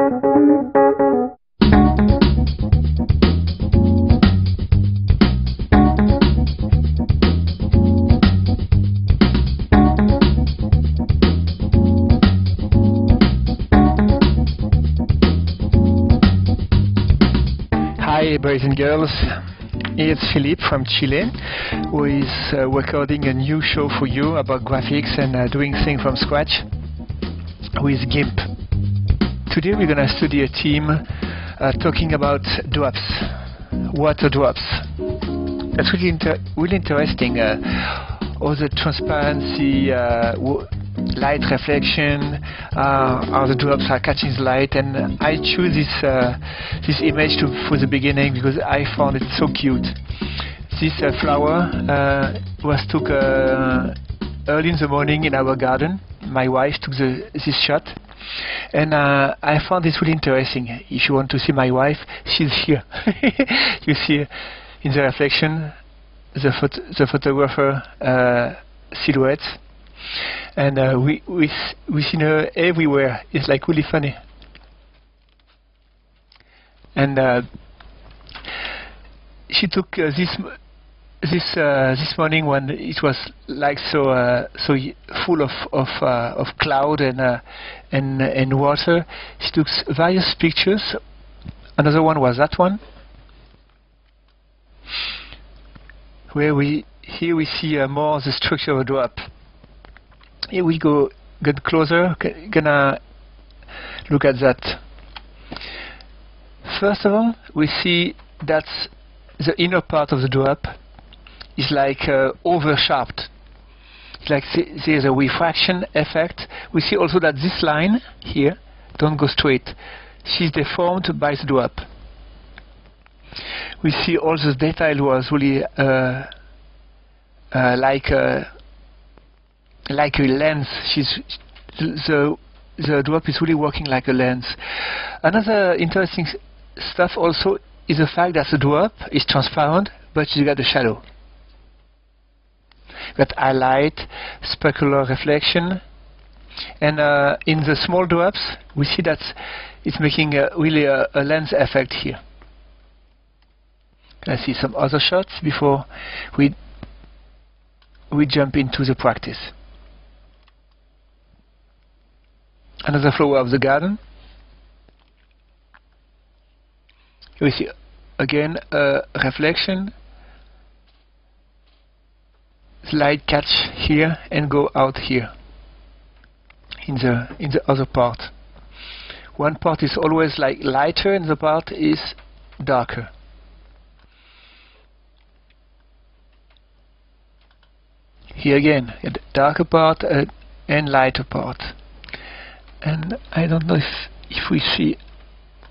Hi boys and girls, it's Philippe from Chile, who is recording a new show for you about graphics and doing things from scratch with GIMP. Today we're going to study a theme talking about drops, water drops. That's really interesting, all the transparency, light reflection, how the drops are catching the light, and I choose this image for the beginning because I found it so cute. This flower was took early in the morning in our garden. My wife took this shot, and I found this really interesting. If you want to see my wife, she's here. You see in the reflection the photographer silhouette. And we see her everywhere. It's like really funny. And she took this morning when it was like so full of cloud and water. She took various pictures. Another one was that one, where here we see more the structure of a drop. Here we get closer, gonna look at that. First of all, we see that the inner part of the drop is like over-sharped. It's like there's a refraction effect. We see also that this line here don't go straight. She's deformed by the drop. We see all this detail was really like a lens. The drop is really working like a lens. Another interesting stuff also is the fact that the drop is transparent, but you got a shadow. You got highlight, specular reflection, and in the small drops we see that it's making really a lens effect here. Can I see some other shots before we jump into the practice? Another flower of the garden. We see again a reflection. The light catch here and go out here in the other part. One part is always like lighter and the part is darker. Here again, a darker part and lighter part. And I don't know if we see,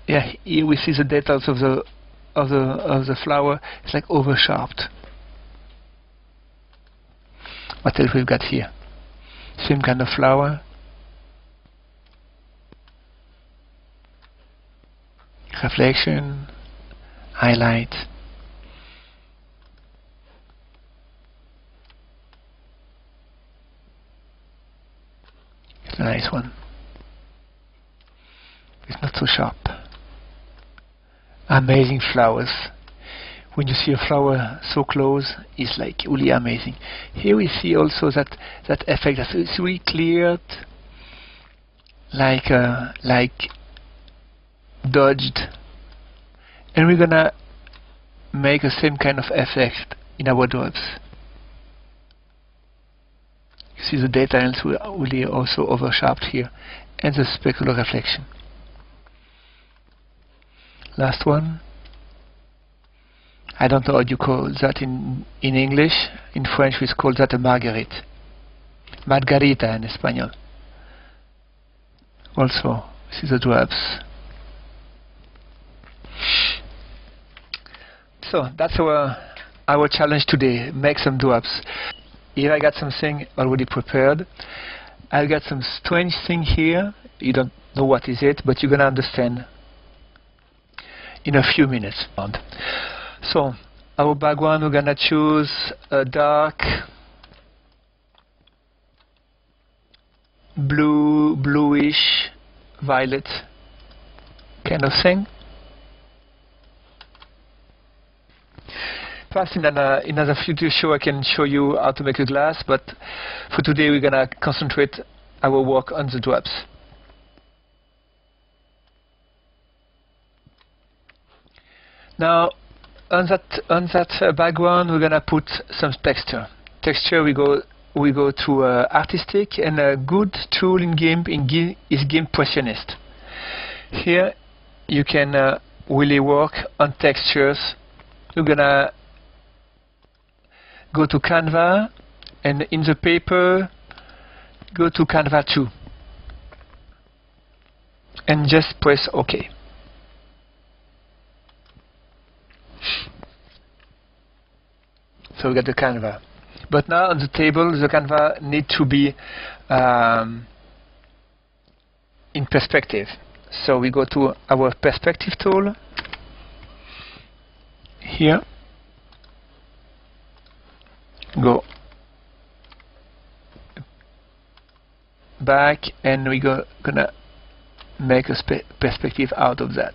yeah, here we see the details of the flower. It's like over-sharped. What else we've got here? Same kind of flower. Reflection, highlight. It's a nice one. It's not so sharp. Amazing flowers. When you see a flower so close, it's like really amazing. Here we see also that effect that it's really cleared, like dodged, and we're gonna make the same kind of effect in our drops. You see the details were really also over-sharped here, and the specular reflection. Last one. I don't know how you call that in English. In French we call that a marguerite. Margarita in Espanol. Also, this is the drops. So that's our challenge today. Make some drops. Here I got something already prepared. I've got some strange thing here. You don't know what is it, but you're gonna understand in a few minutes. So our background, we're gonna choose a dark bluish violet kind of thing. Perhaps in another future show I can show you how to make a glass, but for today we're gonna concentrate our work on the drops. Now on that background we're gonna put some texture. Texture we go to artistic, and a good tool in GIMP is GIMP Impressionist. Here you can really work on textures. You're gonna go to Canva, and in the paper go to Canva 2 and just press OK. So we got the Canva. But now on the table the Canva need to be in perspective. So we go to our perspective tool here, go back, and we're gonna make a perspective out of that.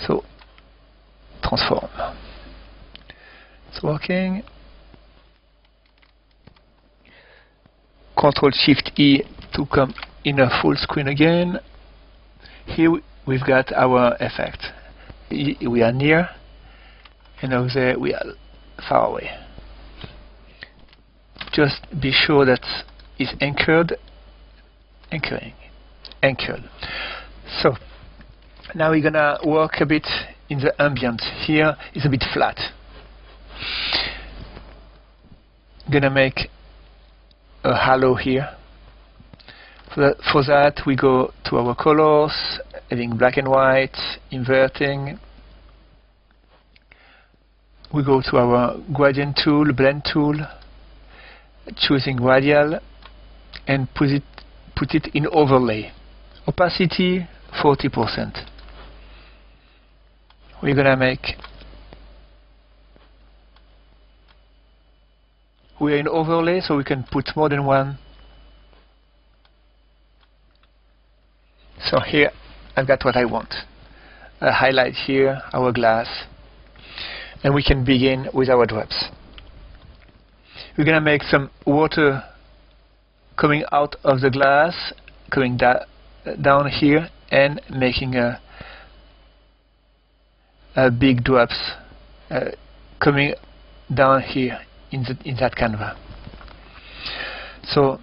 So transform. It's working. Ctrl-Shift-E to come in a full screen again. Here we've got our effect. We are near, and over there we are far away. Just be sure that it's anchored. So now we're gonna work a bit in the ambient. Here it's a bit flat. Gonna make a halo here. For that we go to our colors, having black and white, inverting. We go to our gradient tool, blend tool, choosing radial, and put it in overlay. Opacity 40%. We're gonna make. We're in overlay, so we can put more than one. So here I've got what I want. A highlight here, our glass, and we can begin with our drops. We're gonna make some water coming out of the glass, coming down here, and making a big drops coming down here in that Canva. So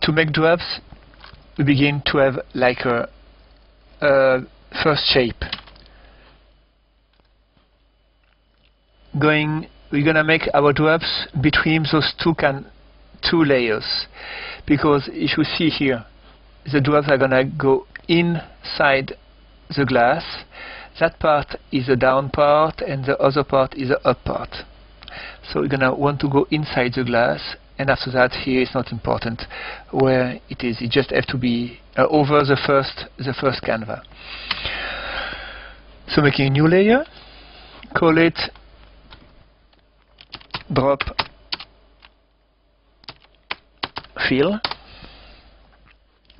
to make drops, we begin to have like a first shape. We're gonna make our drops between those two layers, because if you see here, the drops are gonna go inside the glass. That part is the down part, and the other part is the up part. So we're gonna want to go inside the glass, and after that here it's not important where it is. It just have to be over the first Canva. So making a new layer, call it drop fill,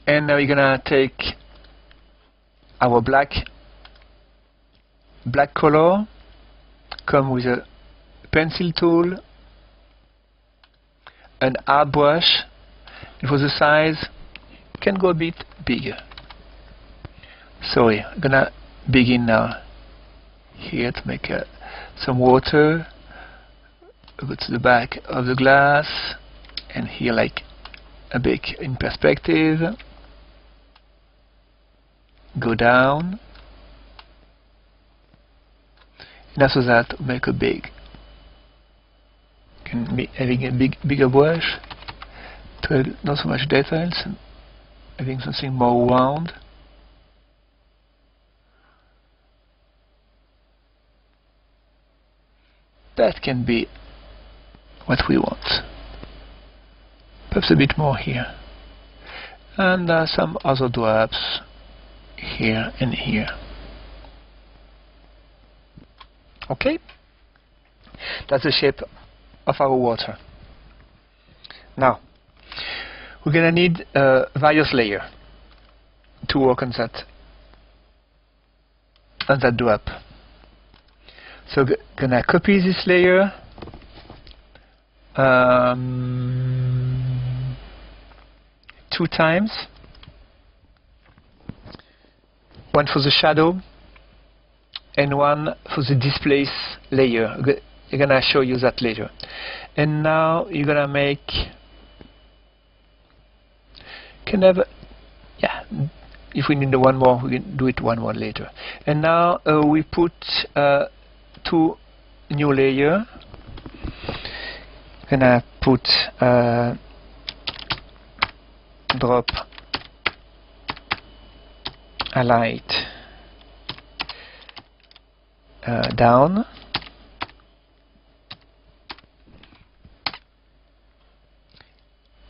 and now we're gonna take our black color, come with a pencil tool, an art brush, and for the size you can go a bit bigger. So we're gonna begin now here to make some water. Go to the back of the glass, and here like a bit in perspective, go down, and after that make a big, having a bigger brush to have not so much details, and having something more round. That can be what we want. Perhaps a bit more here, and some other drops here and here. Okay, That's the shape of our water. Now, we're gonna need various layers to work on that drop. So gonna copy this layer, 2 times, one for the shadow and one for the displace layer. I'm gonna show you that later. And now you're gonna make, if we need one more, we can do it one more later. And now we put 2 new layers. Gonna put drop a light down,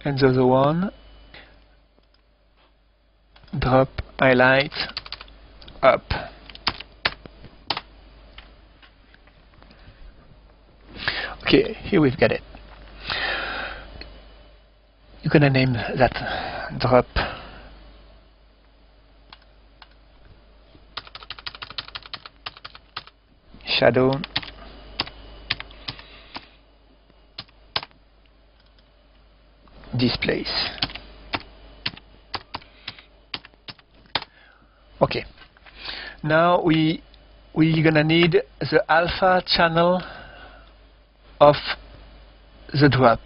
and the other one drop highlight up. Okay, here we've got it. You're gonna name that drop shadow displace. Okay, now we're gonna need the alpha channel of the drop,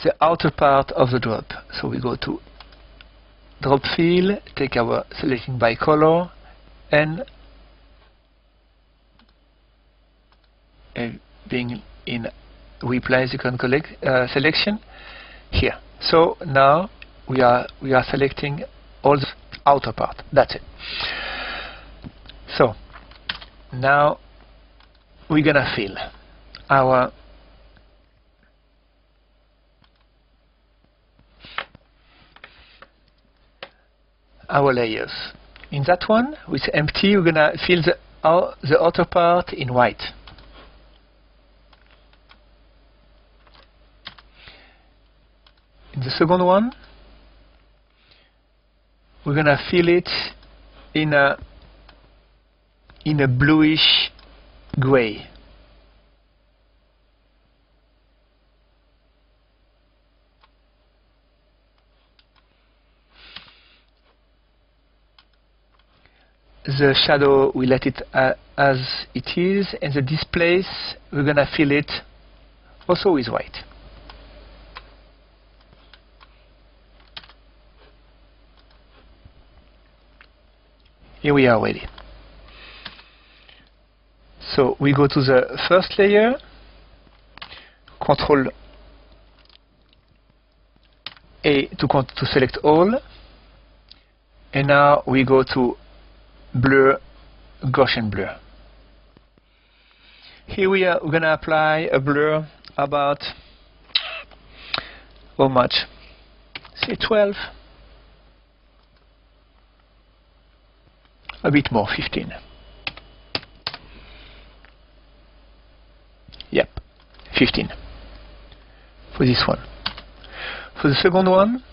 the outer part of the drop. So we go to drop fill, take our selecting by color, and being in replace icon selection here. So now we are selecting all the outer part. That's it. So now we're gonna fill our layers. In that one, with empty, we're gonna fill the outer part in white. In the second one, we're gonna fill it in a bluish gray. The shadow, we let it as it is, and the displace, we're gonna fill it also with white. Here we are ready. So we go to the first layer, Control A to select all, and now we go to blur, Gaussian blur. Here we're gonna apply a blur about, how much? Say 12. A bit more, 15. Yep, 15 for this one. For the second one,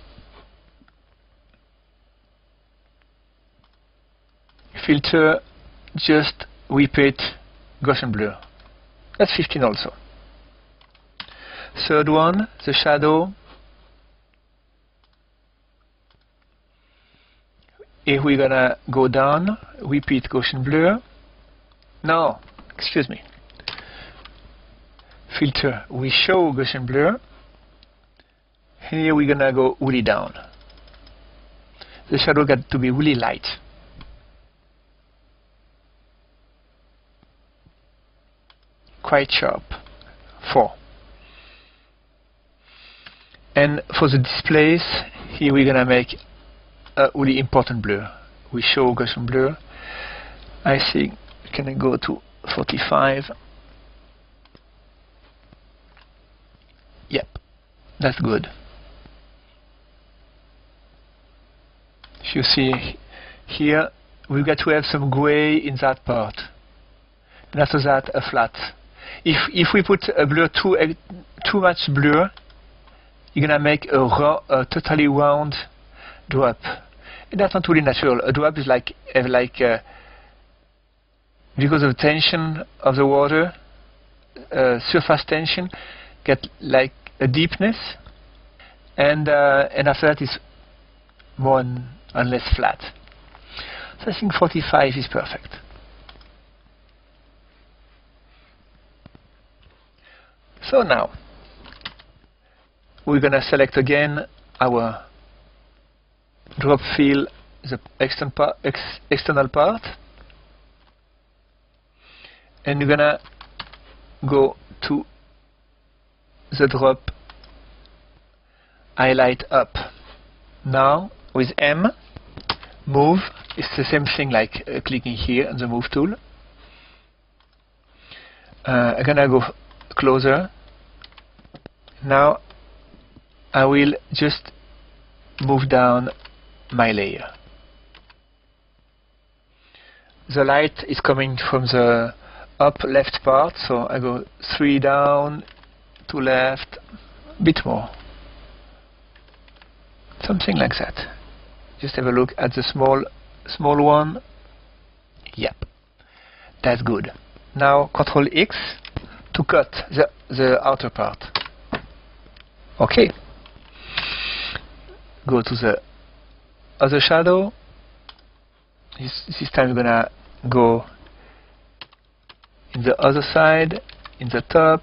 filter, just repeat Gaussian blur. That's 15 also. Third one, the shadow. If we're gonna go down, repeat Gaussian blur. No, excuse me. Filter, we show Gaussian blur. Here we're gonna go really down. The shadow got to be really light. Quite sharp. 4. And for the displace, here we're gonna make a really important blur. We show Gaussian blur. I think we can go to 45. Yep, that's good. If you see here, we've got to have some gray in that part. and after that a flat. If we put a blur too much blur, you're gonna make a totally round drop, and that's not really natural. A drop is like because of the tension of the water, surface tension, get like a deepness, and after that it's more and less flat. So I think 45 is perfect. So now we're gonna select again our drop fill, the external part, and we're gonna go to the drop highlight up. Now with M, move, it's the same thing like clicking here on the move tool. I'm gonna go closer. Now I will just move down my layer. The light is coming from the up left part, so I go 3 down, 2 left, a bit more. Something like that. Just have a look at the small one. Yep, that's good. Now Ctrl X to cut the outer part. Okay. Go to the other shadow. This time we're gonna go in the other side, in the top.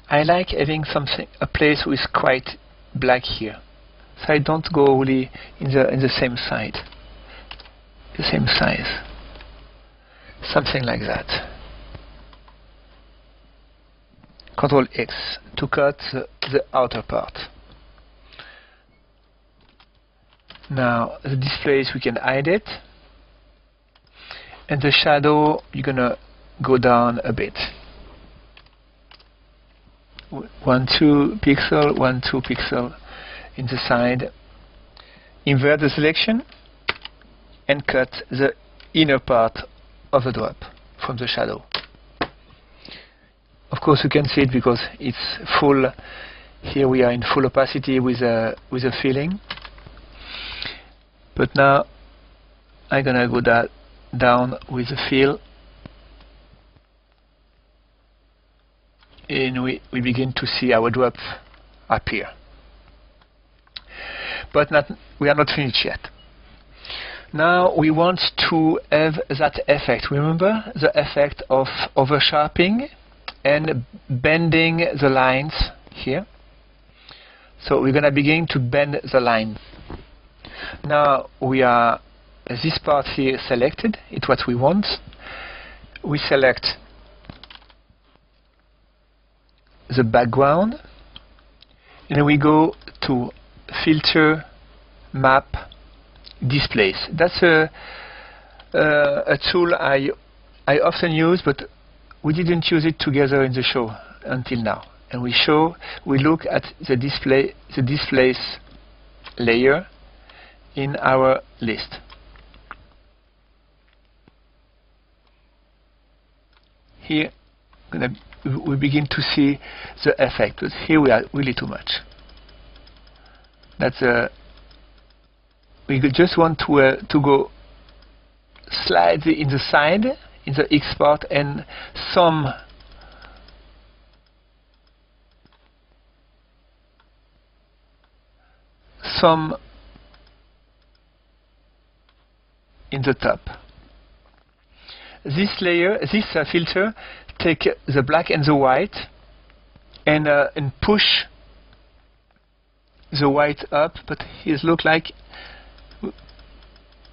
I like having a place with quite black here, so I don't go really in the same side, the same size, something like that. Ctrl X to cut the outer part. Now the displays, we can hide it, and the shadow you're gonna go down a bit. 1, 2 pixel, 1, 2 pixel in the side. Invert the selection and cut the inner part of the drop from the shadow. Of course you can see it because it's full. Here we are in full opacity with a filling. But now I'm gonna go down with the fill, and we begin to see our drop appear. But we are not finished yet. Now we want to have that effect. Remember the effect of oversharpening and bending the lines here. So we're going to begin to bend the line. Now we are this part here selected. It's what we want. We select the background, and then we go to filter, map, displays. That's a tool I often use, but we didn't use it together in the show until now. And we look at the displays layer in our list. Here we begin to see the effect, but here we are really too much. That's we just want to go slightly in the side, in the X part, and some in the top. This layer, this filter, take the black and the white and push the white up, but it look like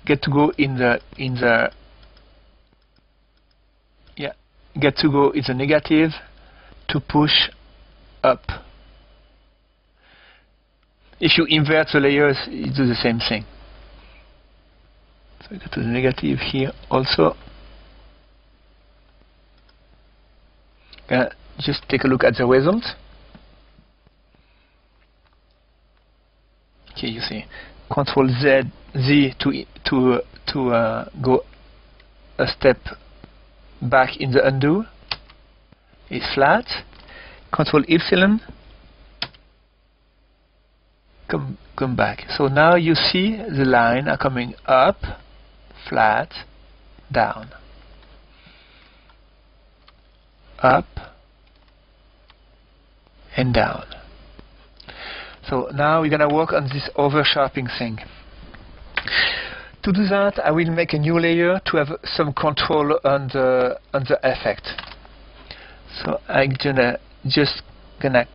get to go in the negative to push up. If you invert the layers, you do the same thing. So I go to the negative here also. just take a look at the result. Okay, you see, Control Z to go a step back in the undo is flat. Control Y, come back. So now you see the line are coming up, flat, down, up and down. So now we're gonna work on this over-sharpening thing. To do that, I will make a new layer to have some control on the effect. So I'm just gonna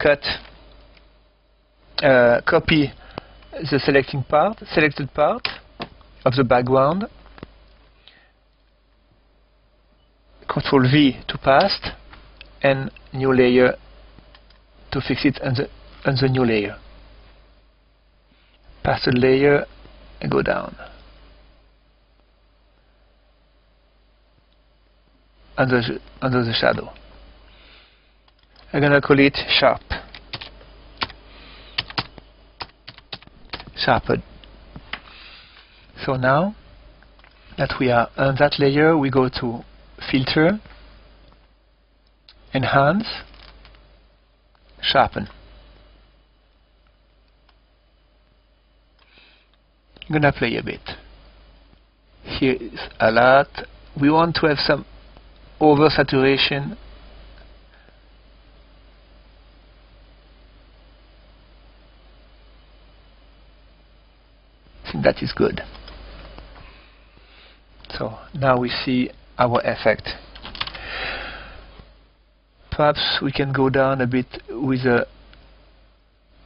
copy the selected part of the background. Control V to paste, and new layer to fix it on the new layer. Paste the layer and go down. Under the shadow. I'm gonna call it sharpened. So now that we are on that layer, we go to Filter, Enhance, Sharpen. I'm gonna play a bit. Here is a lot. We want to have some oversaturation. I think that is good. So now we see our effect. Perhaps we can go down a bit with a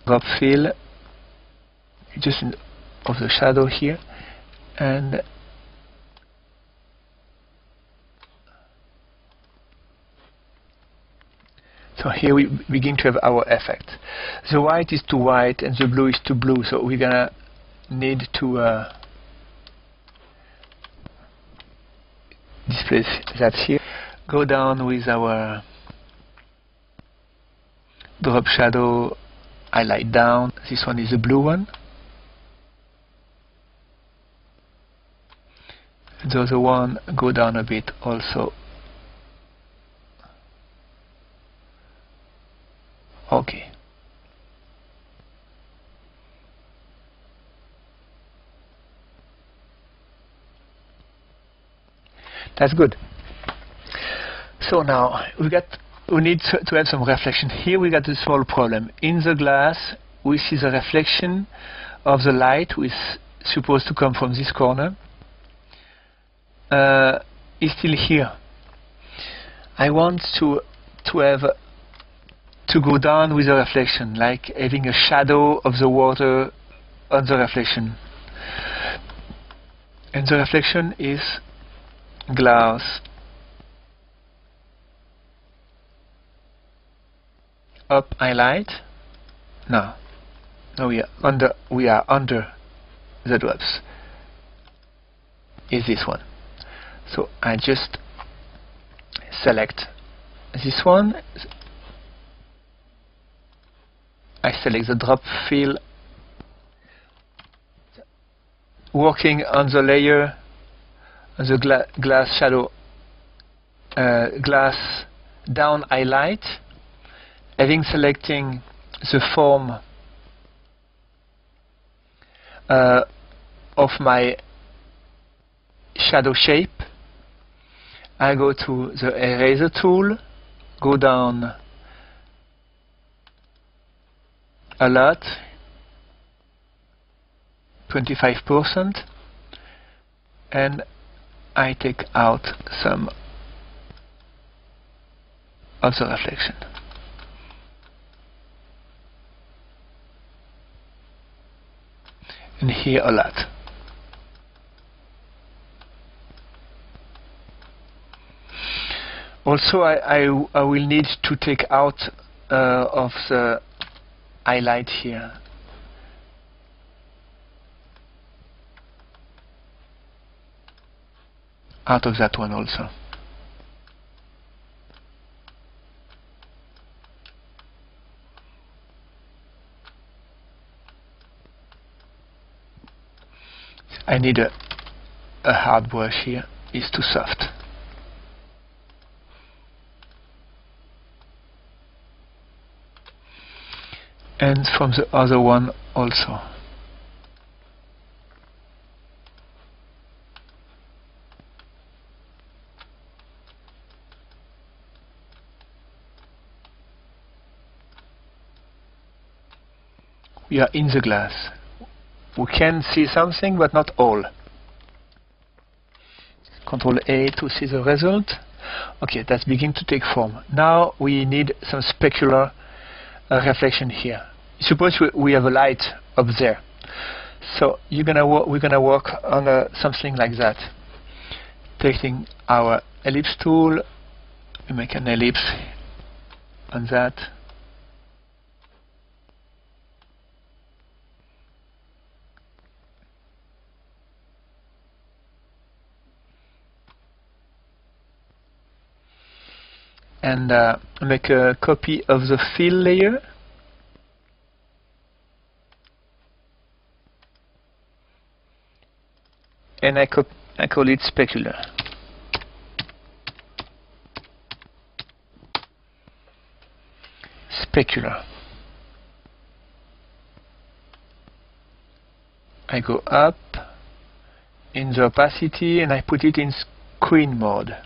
drop fill, just of the shadow here, and so here we begin to have our effect. The white is too white and the blue is too blue, so we're gonna need to display that here. Go down with our drop shadow, highlight down. This one is the blue one. The other one, go down a bit also. Okay. That's good. So now we need to have some reflection. Here we got a small problem. In the glass we see the reflection of the light, which is supposed to come from this corner, is still here. I want to go down with the reflection, like having a shadow of the water on the reflection. And the reflection is glass, up, highlight. No, we are under the drops. Is this one? So I just select this one. I select the drop fill, working on the layer, the glass shadow, glass down highlight, having selecting the form of my shadow shape. I go to the eraser tool, go down a lot, 25%, and I take out some of the reflection. And here a lot. Also, I will need to take out of the highlight here. Out of that one also. I need a hard brush here. It's too soft. And from the other one also. We are in the glass. We can see something, but not all. Control A to see the result. Okay, that's beginning to take form. Now we need some specular reflection here. Suppose we have a light up there. So we're gonna work on something like that. Taking our ellipse tool, we make an ellipse on that. And make a copy of the fill layer. And I call it specular. Specular. I go up in the opacity and I put it in screen mode.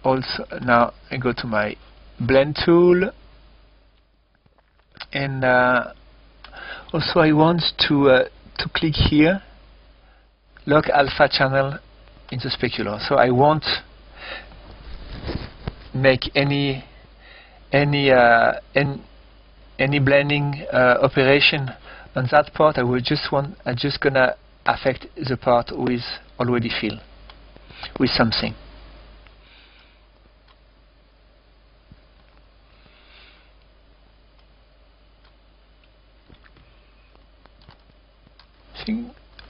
Also, now I go to my blend tool, and also I want to click here, lock alpha channel in the specular. So I won't make any blending operation on that part. I'm just gonna affect the part with already fill with something.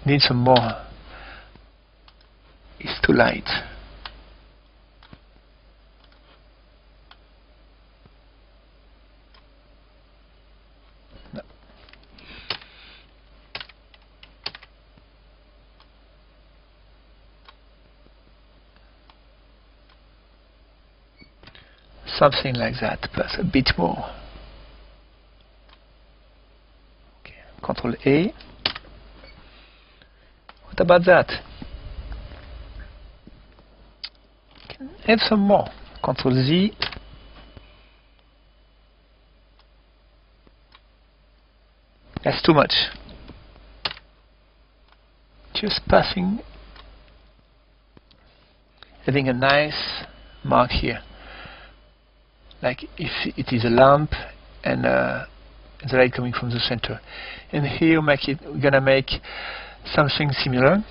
Need some more. It's too light. No. Something like that, plus a bit more. Okay. Control A. What about that? Can add some more. Control Z. That's too much. Just passing, having a nice mark here, like if it is a lamp and the light coming from the center. And here we're gonna make something similar.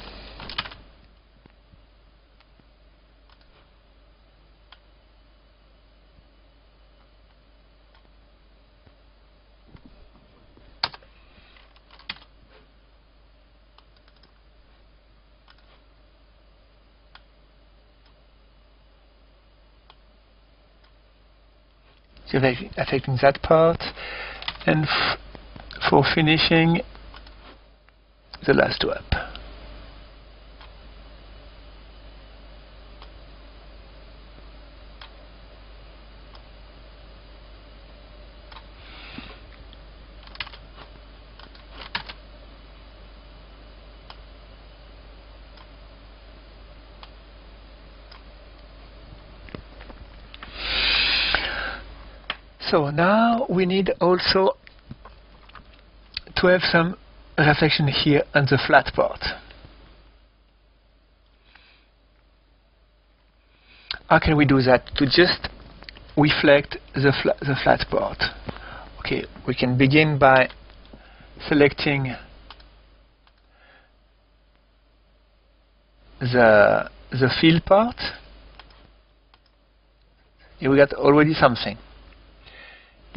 So affecting that part, and for finishing, the last web. So now we need also to have some reflection here on the flat part. How can we do that? To just reflect the flat part. Okay, we can begin by selecting the fill part. Here we got already something.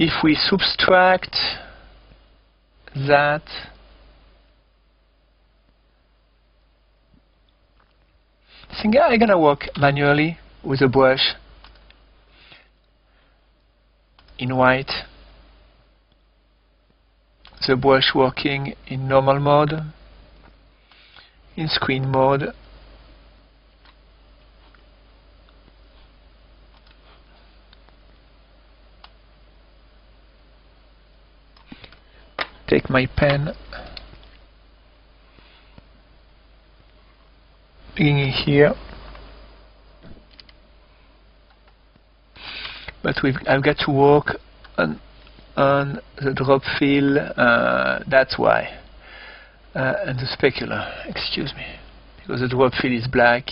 If we subtract that, I think I'm gonna work manually with a brush in white. the brush working in normal mode, in screen mode. Take my pen, beginning here, but I've got to work on the drop fill, that's why, and the specular, excuse me, because the drop fill is black.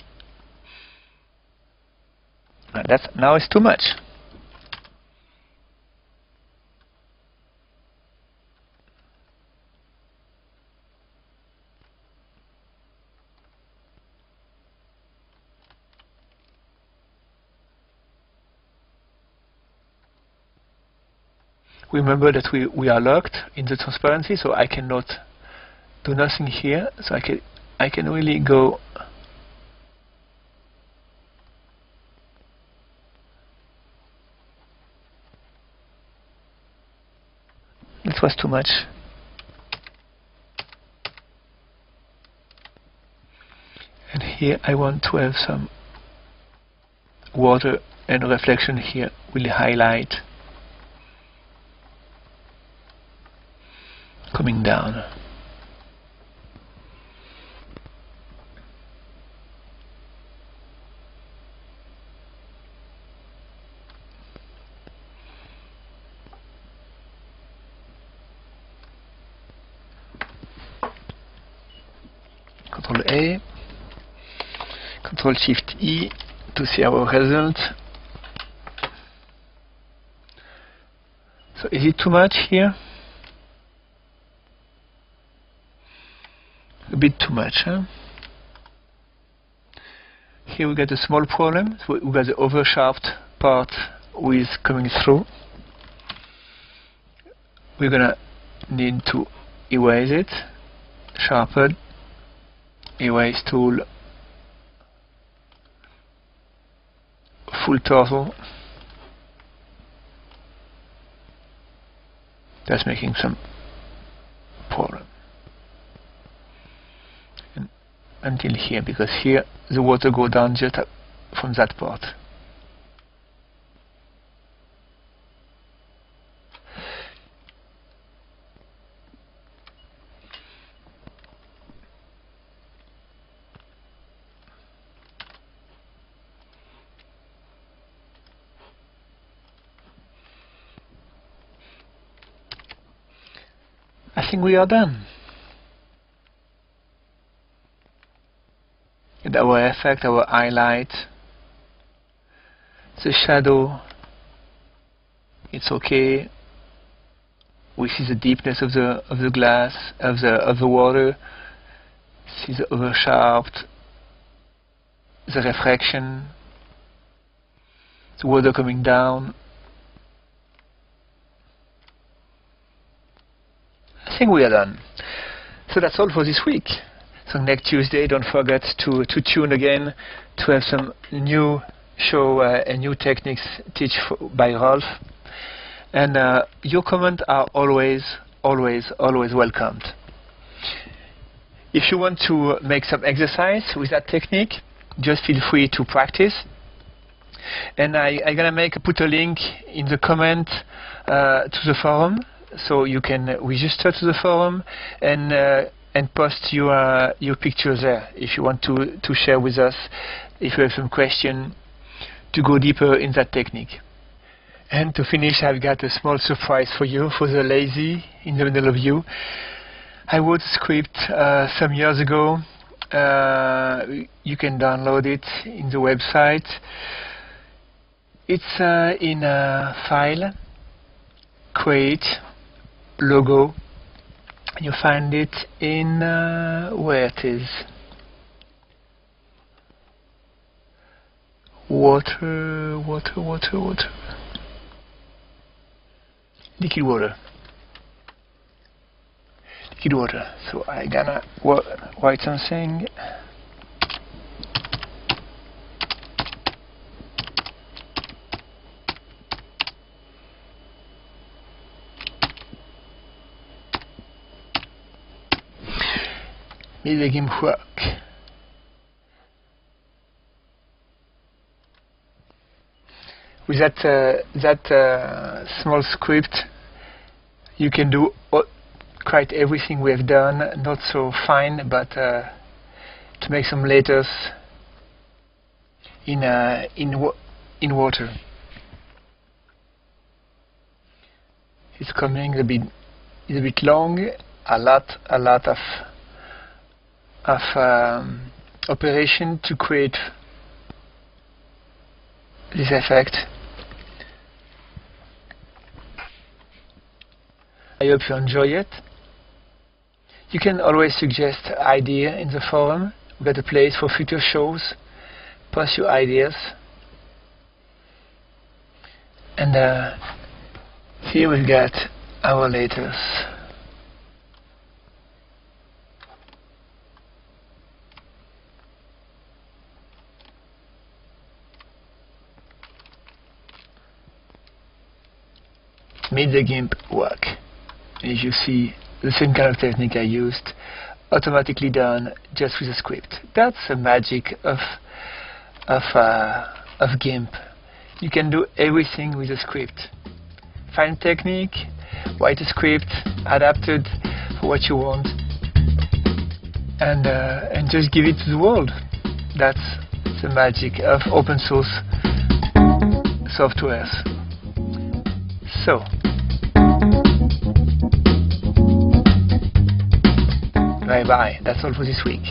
Now it's too much. Remember that we are locked in the transparency, so I cannot do nothing here. So I can really go that was too much. And here I want to have some water and reflection here, will highlight coming down. Control A, Control Shift E to see our result. So is it too much here? A bit too much, huh? Here we got a small problem. So we got the oversharped part with coming through. We're gonna need to erase it. Sharpen, erase tool, full turtle. That's making some problem. Until here, because here the water go down just from that part. I think we are done. And our effect, our highlight, the shadow, it's okay. We see the deepness of the glass, of the water. See the oversharped, the refraction, the water coming down. I think we are done. So that's all for this week. So next Tuesday, don't forget to tune again to have some new show and new techniques by Rolf. And your comments are always welcomed. If you want to make some exercise with that technique, just feel free to practice. And I'm gonna put a link in the comment to the forum, so you can register to the forum and post your pictures there if you want to share with us, if you have some question to go deeper in that technique. And to finish, I've got a small surprise for you, for the lazy in the middle of you. I wrote a script some years ago. You can download it in the website. It's in a file, create, logo. You find it in where it is, water, liquid water. So I'm gonna write something. Meet the GIMP work. With that small script, you can do quite everything we have done. Not so fine, but to make some letters in water. It's coming a bit long. A lot of operation to create this effect. I hope you enjoy it. You can always suggest ideas in the forum. We've got a place for future shows. Post your ideas. And here we've got our letters. Meet the GIMP work. As you see, the same kind of technique I used, automatically done just with a script. That's the magic of GIMP. You can do everything with a script. Find technique, write a script, adapt it for what you want, and just give it to the world. That's the magic of open source softwares. So, bye-bye. That's all for this week.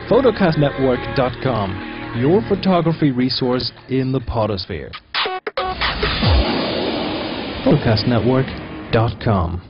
photocastnetwork.com, your photography resource in the podosphere. photocastnetwork.com